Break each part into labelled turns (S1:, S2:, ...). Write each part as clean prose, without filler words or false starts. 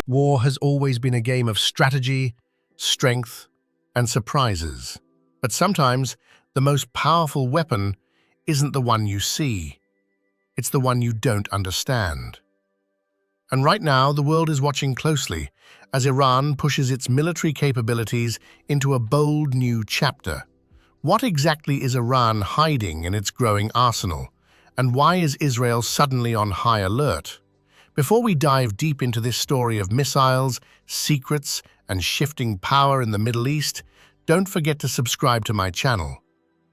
S1: War has always been a game of strategy, strength, and surprises. But sometimes, the most powerful weapon isn't the one you see. It's the one you don't understand. And right now, the world is watching closely as Iran pushes its military capabilities into a bold new chapter. What exactly is Iran hiding in its growing arsenal? And why is Israel suddenly on high alert? Before we dive deep into this story of missiles, secrets, and shifting power in the Middle East, don't forget to subscribe to my channel.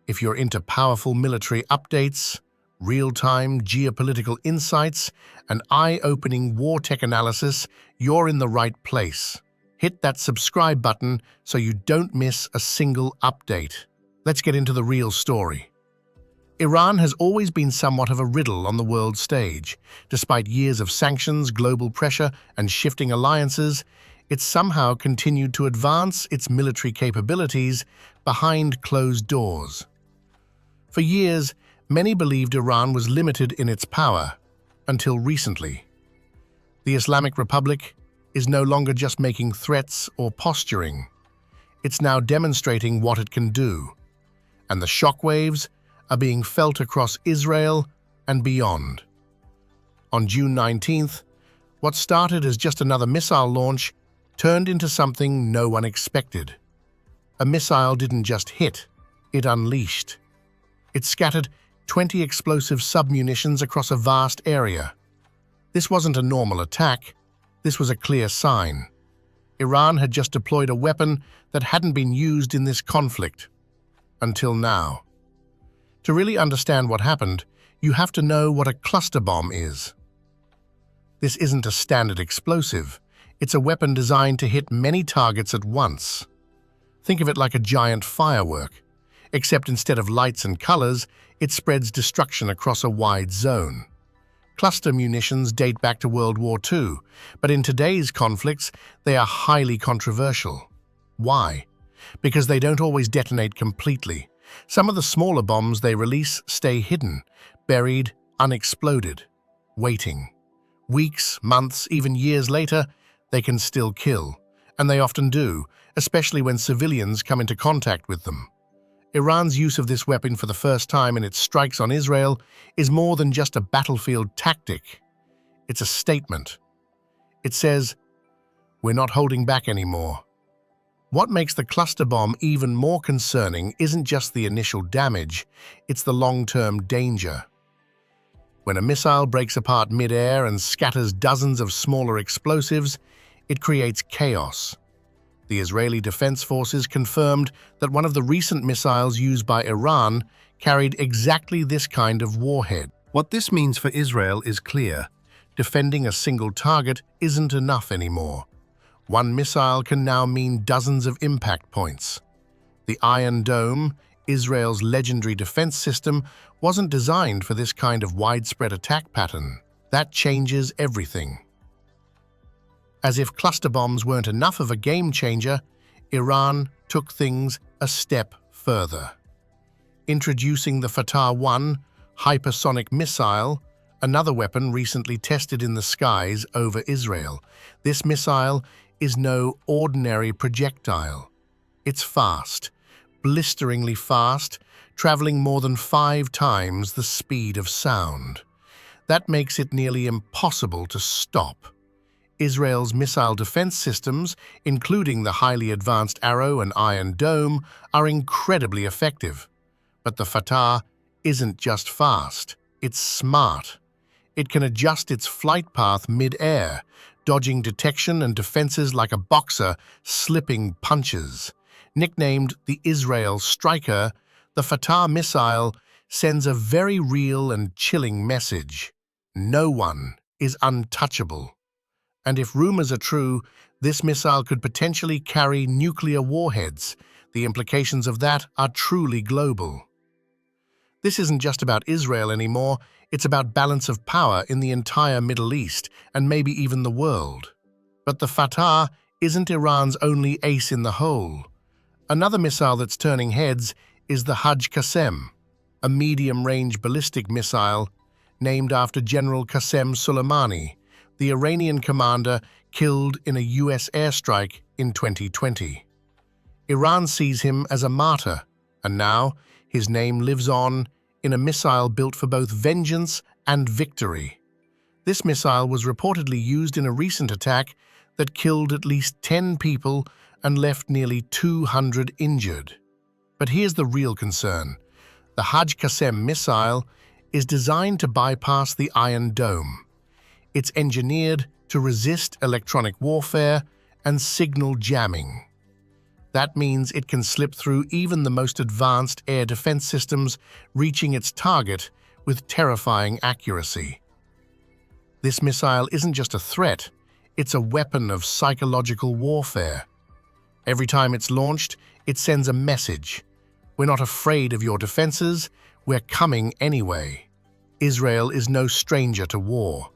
S1: If you're into powerful military updates, real-time geopolitical insights, and eye-opening war tech analysis, you're in the right place. Hit that subscribe button so you don't miss a single update. Let's get into the real story. Iran has always been somewhat of a riddle on the world stage. Despite years of sanctions, global pressure, and shifting alliances, it somehow continued to advance its military capabilities behind closed doors. For years, many believed Iran was limited in its power, until recently. The Islamic Republic is no longer just making threats or posturing. It's now demonstrating what it can do, and the shockwaves are being felt across Israel and beyond. On June 19th, what started as just another missile launch turned into something no one expected. A missile didn't just hit, it unleashed. It scattered 20 explosive submunitions across a vast area. This wasn't a normal attack, this was a clear sign. Iran had just deployed a weapon that hadn't been used in this conflict. Until now. To really understand what happened, you have to know what a cluster bomb is. This isn't a standard explosive. It's a weapon designed to hit many targets at once. Think of it like a giant firework, except instead of lights and colors, it spreads destruction across a wide zone. Cluster munitions date back to World War II, but in today's conflicts, they are highly controversial. Why? Because they don't always detonate completely. Some of the smaller bombs they release stay hidden, buried, unexploded, waiting. Weeks, months, even years later, they can still kill, and they often do, especially when civilians come into contact with them. Iran's use of this weapon for the first time in its strikes on Israel is more than just a battlefield tactic. It's a statement. It says, "We're not holding back anymore." What makes the cluster bomb even more concerning isn't just the initial damage, it's the long-term danger. When a missile breaks apart mid-air and scatters dozens of smaller explosives, it creates chaos. The Israeli Defense Forces confirmed that one of the recent missiles used by Iran carried exactly this kind of warhead. What this means for Israel is clear. Defending a single target isn't enough anymore. One missile can now mean dozens of impact points. The Iron Dome, Israel's legendary defense system, wasn't designed for this kind of widespread attack pattern. That changes everything. As if cluster bombs weren't enough of a game changer, Iran took things a step further. Introducing the Fattah 1 hypersonic missile, another weapon recently tested in the skies over Israel. This missile is no ordinary projectile. It's fast, blisteringly fast, traveling more than 5 times the speed of sound. That makes it nearly impossible to stop. Israel's missile defense systems, including the highly advanced Arrow and Iron Dome, are incredibly effective. But the Fattah isn't just fast, it's smart. It can adjust its flight path mid-air, dodging detection and defenses like a boxer slipping punches. Nicknamed the Israel Striker, the Fattah missile sends a very real and chilling message. No one is untouchable. And if rumors are true, this missile could potentially carry nuclear warheads. The implications of that are truly global. This isn't just about Israel anymore, it's about balance of power in the entire Middle East and maybe even the world. But the Fattah isn't Iran's only ace in the hole. Another missile that's turning heads is the Hajj Qasem, a medium-range ballistic missile named after General Qasem Soleimani, the Iranian commander killed in a US airstrike in 2020. Iran sees him as a martyr, and now his name lives on in a missile built for both vengeance and victory. This missile was reportedly used in a recent attack that killed at least 10 people and left nearly 200 injured. But here's the real concern. The Hajj Qasem missile is designed to bypass the Iron Dome. It's engineered to resist electronic warfare and signal jamming. That means it can slip through even the most advanced air defense systems, reaching its target with terrifying accuracy. This missile isn't just a threat, it's a weapon of psychological warfare. Every time it's launched, it sends a message. We're not afraid of your defenses, we're coming anyway. Israel is no stranger to war.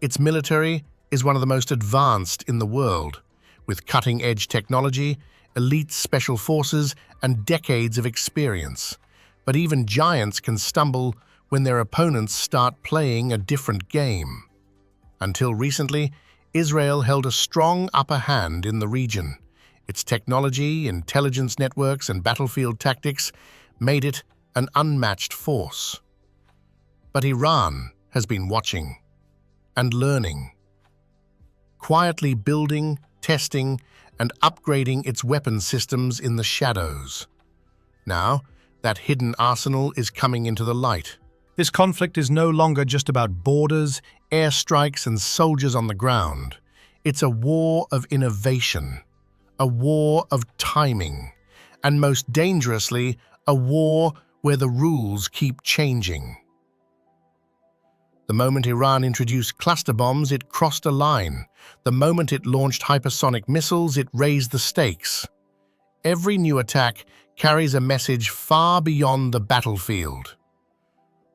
S1: Its military is one of the most advanced in the world, with cutting-edge technology, elite special forces, and decades of experience. But even giants can stumble when their opponents start playing a different game. Until recently, Israel held a strong upper hand in the region. Its technology, intelligence networks, and battlefield tactics made it an unmatched force. But Iran has been watching and learning, quietly building, testing, and upgrading its weapon systems in the shadows. Now, that hidden arsenal is coming into the light. This conflict is no longer just about borders, airstrikes, and soldiers on the ground. It's a war of innovation, a war of timing, and most dangerously, a war where the rules keep changing. The moment Iran introduced cluster bombs, it crossed a line. The moment it launched hypersonic missiles, it raised the stakes. Every new attack carries a message far beyond the battlefield.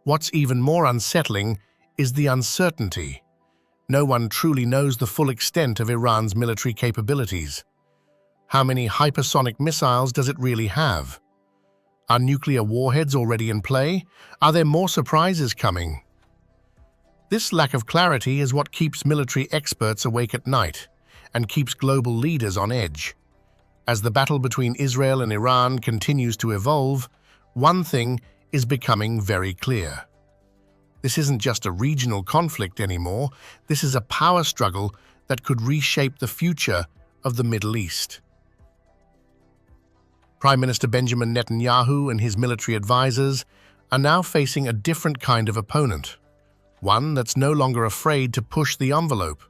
S1: What's even more unsettling is the uncertainty. No one truly knows the full extent of Iran's military capabilities. How many hypersonic missiles does it really have? Are nuclear warheads already in play? Are there more surprises coming? This lack of clarity is what keeps military experts awake at night and keeps global leaders on edge. As the battle between Israel and Iran continues to evolve, one thing is becoming very clear. This isn't just a regional conflict anymore. This is a power struggle that could reshape the future of the Middle East. Prime Minister Benjamin Netanyahu and his military advisors are now facing a different kind of opponent, one that's no longer afraid to push the envelope.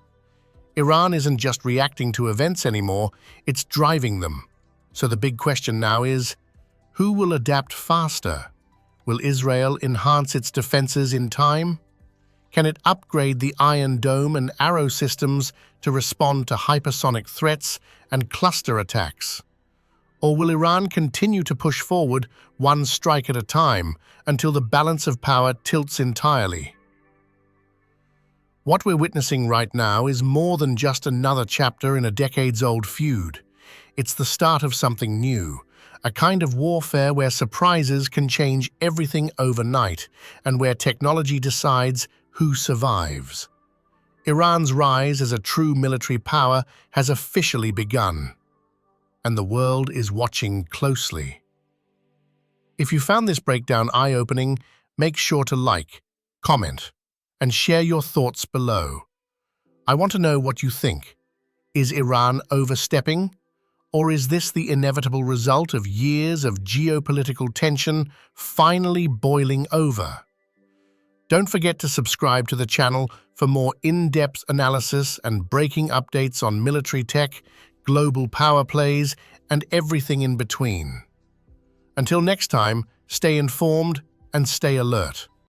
S1: Iran isn't just reacting to events anymore, it's driving them. So the big question now is, who will adapt faster? Will Israel enhance its defenses in time? Can it upgrade the Iron Dome and Arrow systems to respond to hypersonic threats and cluster attacks? Or will Iran continue to push forward one strike at a time until the balance of power tilts entirely? What we're witnessing right now is more than just another chapter in a decades-old feud. It's the start of something new, a kind of warfare where surprises can change everything overnight and where technology decides who survives. Iran's rise as a true military power has officially begun, and the world is watching closely. If you found this breakdown eye-opening, make sure to like, comment, and share your thoughts below. I want to know what you think. Is Iran overstepping? Or is this the inevitable result of years of geopolitical tension finally boiling over? Don't forget to subscribe to the channel for more in-depth analysis and breaking updates on military tech, global power plays, and everything in between. Until next time, stay informed and stay alert.